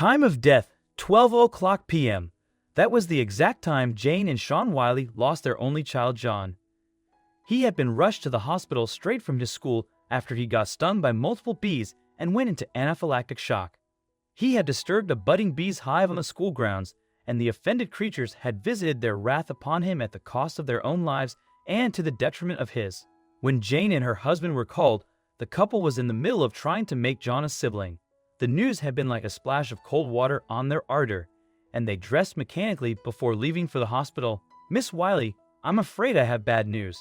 Time of death, 12 o'clock p.m. That was the exact time Jane and Sean Wiley lost their only child, John. He had been rushed to the hospital straight from his school after he got stung by multiple bees and went into anaphylactic shock. He had disturbed a budding bee's hive on the school grounds, and the offended creatures had visited their wrath upon him at the cost of their own lives and to the detriment of his. When Jane and her husband were called, the couple was in the middle of trying to make John a sibling. The news had been like a splash of cold water on their ardor, and they dressed mechanically before leaving for the hospital. "Miss Wiley, I'm afraid I have bad news.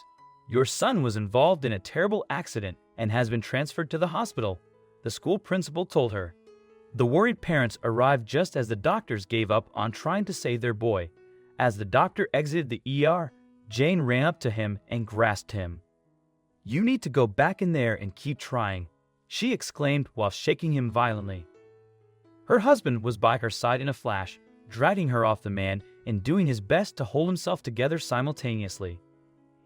Your son was involved in a terrible accident and has been transferred to the hospital," the school principal told her. The worried parents arrived just as the doctors gave up on trying to save their boy. As the doctor exited the ER, Jane ran up to him and grasped him. "You need to go back in there and keep trying," she exclaimed while shaking him violently. Her husband was by her side in a flash, dragging her off the man and doing his best to hold himself together simultaneously.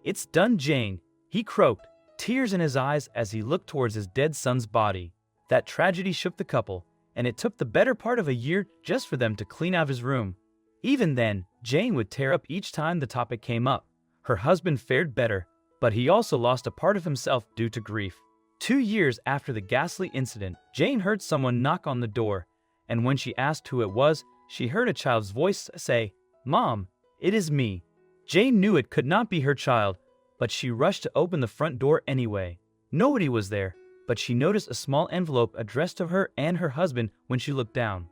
"It's done, Jane," he croaked, tears in his eyes as he looked towards his dead son's body. That tragedy shook the couple, and it took the better part of a year just for them to clean out his room. Even then, Jane would tear up each time the topic came up. Her husband fared better, but he also lost a part of himself due to grief. 2 years after the ghastly incident, Jane heard someone knock on the door, and when she asked who it was, she heard a child's voice say, "Mom, it is me." Jane knew it could not be her child, but she rushed to open the front door anyway. Nobody was there, but she noticed a small envelope addressed to her and her husband when she looked down.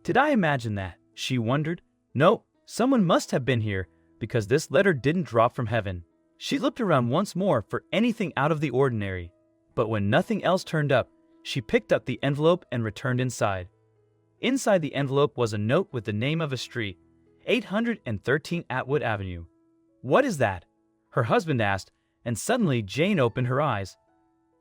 "Did I imagine that?" she wondered. "No, someone must have been here, because this letter didn't drop from heaven." She looked around once more for anything out of the ordinary, but when nothing else turned up, she picked up the envelope and returned inside. Inside the envelope was a note with the name of a street, 813 Atwood Avenue. "What is that?" her husband asked, and suddenly Jane opened her eyes.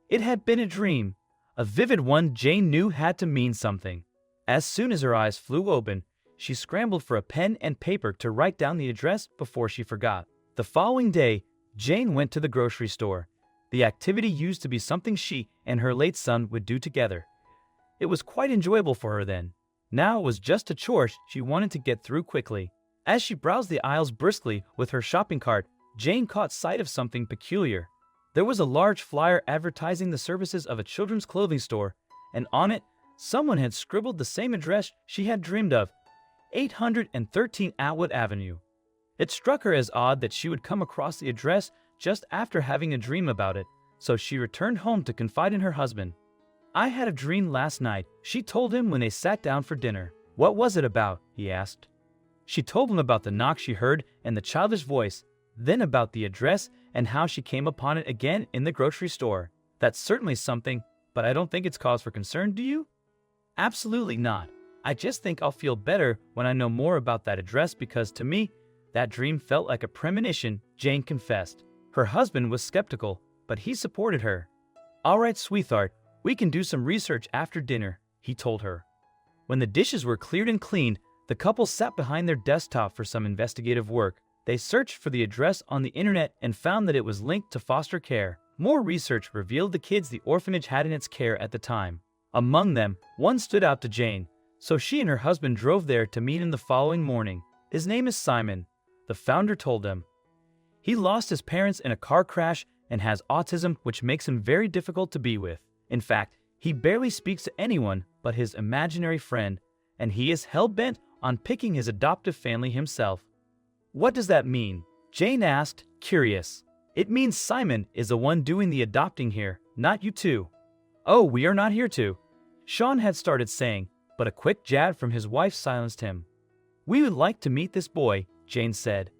It had been a dream, a vivid one Jane knew had to mean something. As soon as her eyes flew open, she scrambled for a pen and paper to write down the address before she forgot. The following day, Jane went to the grocery store. The activity used to be something she and her late son would do together. It was quite enjoyable for her then. Now it was just a chore she wanted to get through quickly. As she browsed the aisles briskly with her shopping cart, Jane caught sight of something peculiar. There was a large flyer advertising the services of a children's clothing store, and on it, someone had scribbled the same address she had dreamed of, 813 Atwood Avenue. It struck her as odd that she would come across the address just after having a dream about it, so she returned home to confide in her husband. "I had a dream last night," she told him when they sat down for dinner. "What was it about?" he asked. She told him about the knock she heard and the childish voice, then about the address and how she came upon it again in the grocery store. "That's certainly something, but I don't think it's cause for concern, do you?" "Absolutely not. I just think I'll feel better when I know more about that address because to me, that dream felt like a premonition," Jane confessed. Her husband was skeptical, but he supported her. "All right, sweetheart, we can do some research after dinner," he told her. When the dishes were cleared and cleaned, the couple sat behind their desktop for some investigative work. They searched for the address on the internet and found that it was linked to foster care. More research revealed the kids the orphanage had in its care at the time. Among them, one stood out to Jane, so she and her husband drove there to meet him the following morning. "His name is Simon," the founder told them. "He lost his parents in a car crash and has autism, which makes him very difficult to be with. In fact, he barely speaks to anyone but his imaginary friend, and he is hell-bent on picking his adoptive family himself." "What does that mean?" Jane asked, curious. "It means Simon is the one doing the adopting here, not you two." "Oh, we are not here to," Sean had started saying, but a quick jab from his wife silenced him. "We would like to meet this boy," Jane said.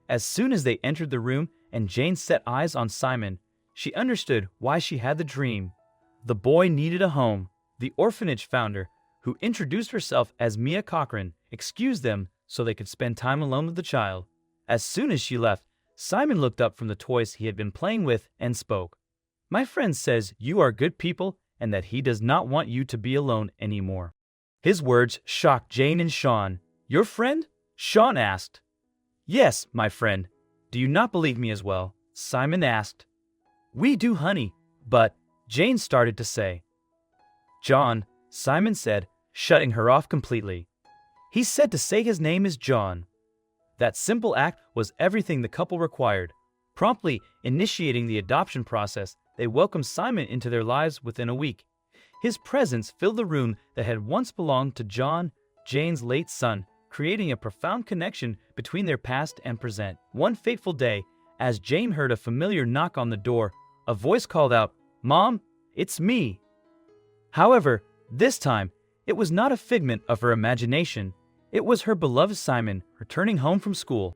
As soon as they entered the room and Jane set eyes on Simon, she understood why she had the dream. The boy needed a home. The orphanage founder, who introduced herself as Mia Cochran, excused them so they could spend time alone with the child. As soon as she left, Simon looked up from the toys he had been playing with and spoke. "My friend says you are good people and that he does not want you to be alone anymore." His words shocked Jane and Sean. "Your friend?" Sean asked. "Yes, my friend. Do you not believe me as well?" Simon asked. "We do, honey, but," Jane started to say. "John," Simon said, shutting her off completely. He said to say his name is John. That simple act was everything the couple required. Promptly initiating the adoption process, they welcomed Simon into their lives within a week. His presence filled the room that had once belonged to John, Jane's late son, creating a profound connection between their past and present. One fateful day, as Jane heard a familiar knock on the door, a voice called out, "Mom, it's me." However, this time, it was not a figment of her imagination. It was her beloved Simon returning home from school.